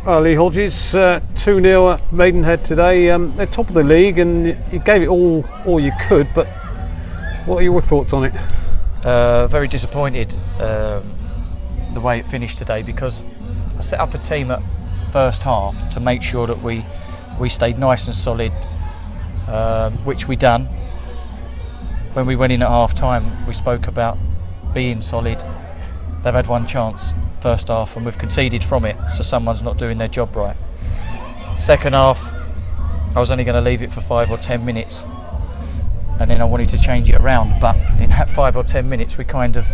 Lee Hodges, 2-0 at Maidenhead today. They're top of the league and you gave it all you could, but what are your thoughts on it? Very disappointed the way it finished today, because I set up a team at first half to make sure that we stayed nice and solid, which we done. When we went in at half time, we spoke about being solid. They've had one chance first half and we've conceded from it, so someone's not doing their job right. Second half, I was only going to leave it for 5 or 10 minutes and then I wanted to change it around, but in that 5 or 10 minutes we kind of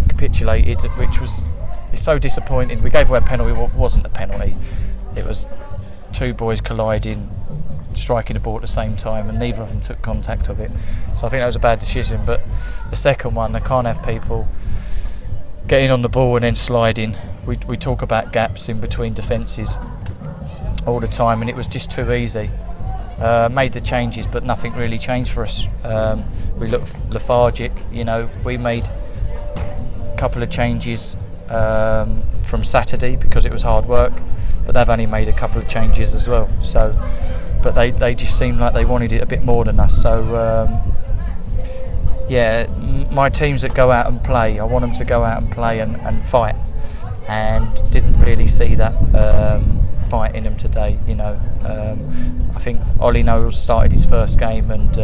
capitulated, which was so disappointing. We gave away a penalty. It wasn't a penalty, it was two boys colliding, striking the ball at the same time, and neither of them took contact of it, so I think that was a bad decision. But the second one, they can't have people getting on the ball and then sliding. We talk about gaps in between defences all the time, and it was just too easy. Made the changes, but nothing really changed for us. We looked lethargic. We made a couple of changes from Saturday because it was hard work, but they've only made a couple of changes as well. So, but they just seemed like they wanted it a bit more than us. So yeah, my teams that go out and play, I want them to go out and play and fight, and didn't really see that fight in them today. I think Ollie Knowles started his first game, and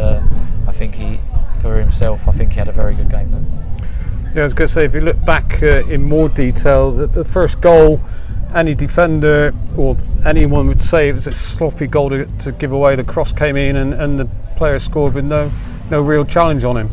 I think he had a very good game though. Yeah, I was going to say, if you look back in more detail, the first goal, any defender or anyone would say it was a sloppy goal to give away. The cross came in and the player scored with no real challenge on him.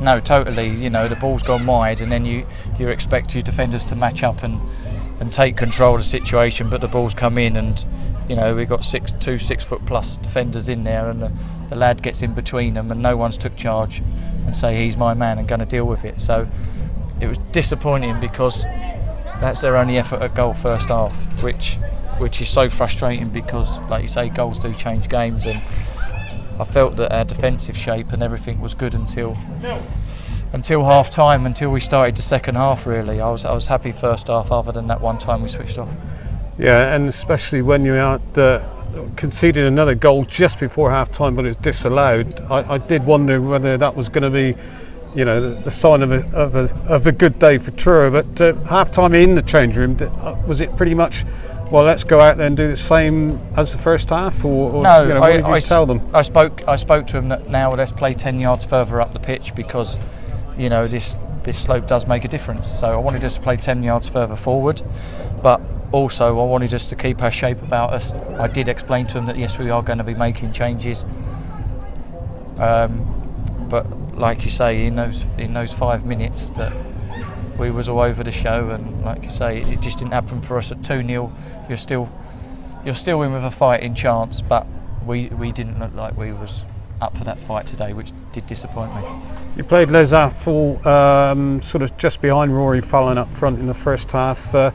No, totally. The ball's gone wide, and then you expect your defenders to match up and take control of the situation, but the ball's come in, and we've got two 6 foot plus defenders in there, and the lad gets in between them, and no one's took charge and say he's my man and going to deal with it. So it was disappointing, because that's their only effort at goal first half, which is so frustrating, because like you say, goals do change games, and I felt that our defensive shape and everything was good until half time, until we started the second half. Really, I was happy first half, other than that one time we switched off. Yeah, and especially when you had conceded another goal just before half time, but it was disallowed. I did wonder whether that was going to be the sign of a good day for Truro. But half time in the change room, was it pretty much, well, let's go out there and do the same as the first half, or no? What did you tell them? I spoke to them that now let's play 10 yards further up the pitch, because this slope does make a difference. So I wanted us to play 10 yards further forward, but also I wanted us to keep our shape about us. I did explain to them that yes, we are going to be making changes, but like you say, in those 5 minutes that we was all over the show, and like you say, it just didn't happen for us at 2-0. You're still in with a fighting chance, but we didn't look like we was up for that fight today, which did disappoint me. You played Les Affle sort of just behind Rory Fallon up front in the first half. A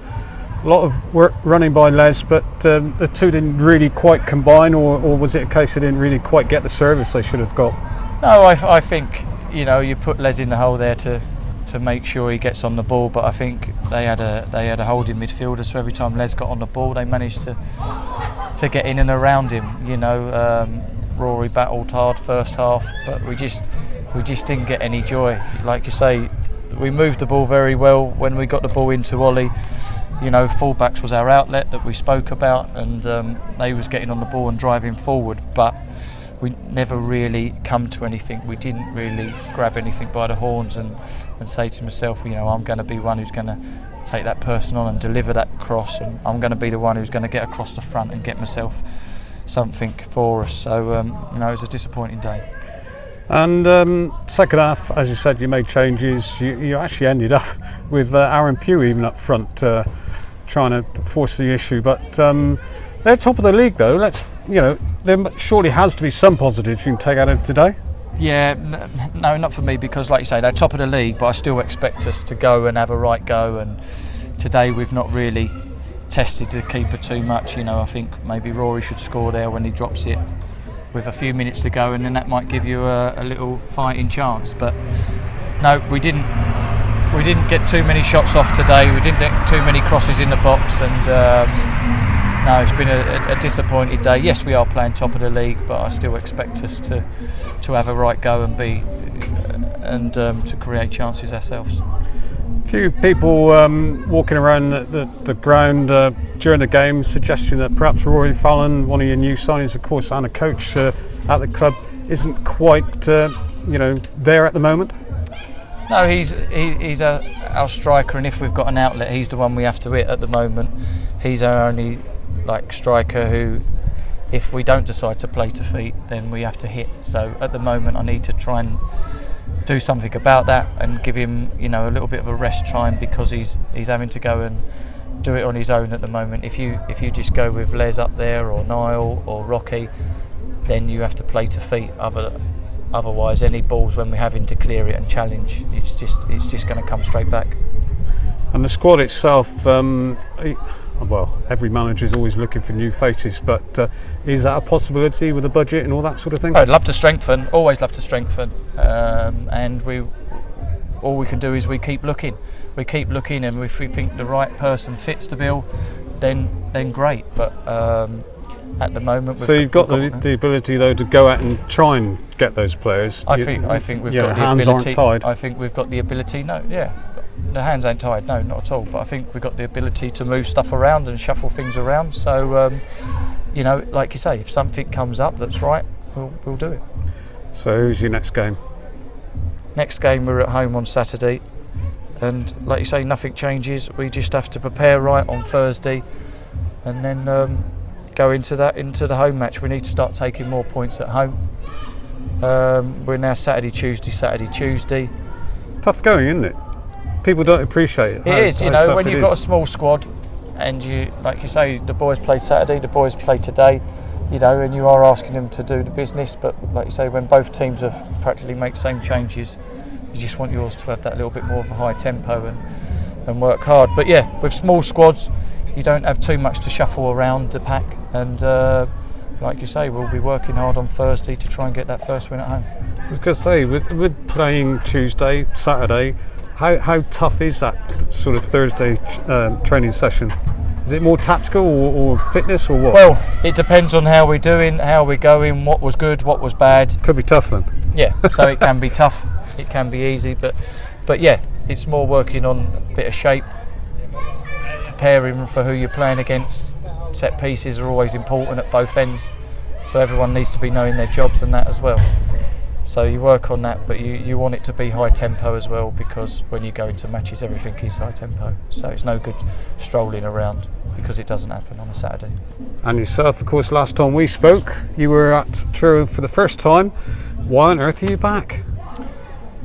lot of work running by Les, but the two didn't really quite combine, or was it a case they didn't really quite get the service they should have got? No, I think you put Les in the hole there to make sure he gets on the ball, but I think they had a holding midfielder, so every time Les got on the ball, they managed to get in and around him. Rory battled hard first half, but we just didn't get any joy. Like you say, we moved the ball very well when we got the ball into Ollie. Fullbacks was our outlet that we spoke about, and they was getting on the ball and driving forward, but we never really come to anything. We didn't really grab anything by the horns and say to myself, I'm going to be one who's going to take that person on and deliver that cross, and I'm going to be the one who's going to get across the front and get myself something for us. So it was a disappointing day. And second half, as you said, you made changes. You actually ended up with Aaron Pugh even up front, trying to force the issue. But they're top of the league, though. There surely has to be some positives you can take out of today. Yeah, no, not for me, because like you say, they're top of the league, but I still expect us to go and have a right go. And today we've not really tested the keeper too much. I think maybe Rory should score there when he drops it with a few minutes to go, and then that might give you a little fighting chance. But no, we didn't we didn't get too many shots off today. We didn't get too many crosses in the box, and no, it's been a disappointed day. Yes, we are playing top of the league, but I still expect us to have a right go and to create chances ourselves. Few people walking around the ground during the game suggesting that perhaps Rory Fallon, one of your new signings, of course, and a coach at the club, isn't quite there at the moment. No, he's our striker, and if we've got an outlet, he's the one we have to hit at the moment. He's our only striker who, if we don't decide to play to feet, then we have to hit. So at the moment, I need to try and do something about that and give him a little bit of a rest time, because he's having to go and do it on his own at the moment. If you just go with Les up there, or Niall or Rocky, then you have to play to feet. Otherwise, any balls when we're having to clear it and challenge, it's just going to come straight back. And the squad itself, well, every manager is always looking for new faces, but is that a possibility with the budget and all that sort of thing? I'd love to strengthen, always love to strengthen, and all we can do is we keep looking, and if we think the right person fits the bill, then great. But at the moment, so you've got the ability though to go out and try and get those players. I think we've got the hands ability. aren't tied. I think we've got the ability. No, yeah. The hands ain't tied, no, not at all. But I think we've got the ability to move stuff around and shuffle things around. So, like you say, if something comes up that's right, we'll do it. So, who's your next game? Next game, we're at home on Saturday, and like you say, nothing changes. We just have to prepare right on Thursday, and then go into the home match. We need to start taking more points at home. We're now Saturday, Tuesday. Tough going, isn't it? People don't appreciate it. It is, when you've got a small squad, and you, like you say, the boys played Saturday, the boys played today, and you are asking them to do the business. But like you say, when both teams have practically made the same changes, you just want yours to have that little bit more of a high tempo and work hard. But yeah, with small squads, you don't have too much to shuffle around the pack, and like you say, we'll be working hard on Thursday to try and get that first win at home. I was going to say, with playing Tuesday, Saturday, how tough is that sort of Thursday training session? Is it more tactical or fitness or what? Well, it depends on how we're doing, how we're going, what was good, what was bad. Could be tough then. Yeah, so it can be tough, it can be easy, but yeah, it's more working on a bit of shape, preparing for who you're playing against. Set pieces are always important at both ends, so everyone needs to be knowing their jobs and that as well. So you work on that, but you want it to be high tempo as well, because when you go into matches, everything is high tempo. So it's no good strolling around, because it doesn't happen on a Saturday. And yourself, of course, last time we spoke, you were at Truro for the first time. Why on earth are you back?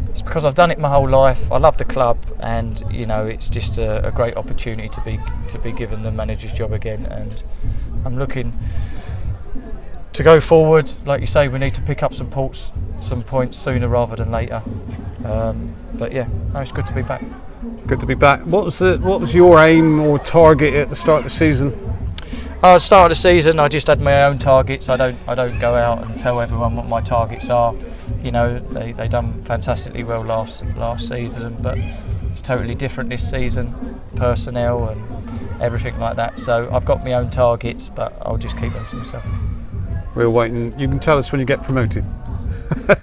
It's because I've done it my whole life. I love the club, and it's just a great opportunity to be given the manager's job again. And I'm looking to go forward. Like you say, we need to pick up some points sooner rather than later. But yeah, no, it's good to be back. Good to be back. What was your aim or target at the start of the season? At the start of the season, I just had my own targets. I don't go out and tell everyone what my targets are. They done fantastically well last season, but it's totally different this season, personnel and everything like that. So I've got my own targets, but I'll just keep them to myself. We're waiting. You can tell us when you get promoted.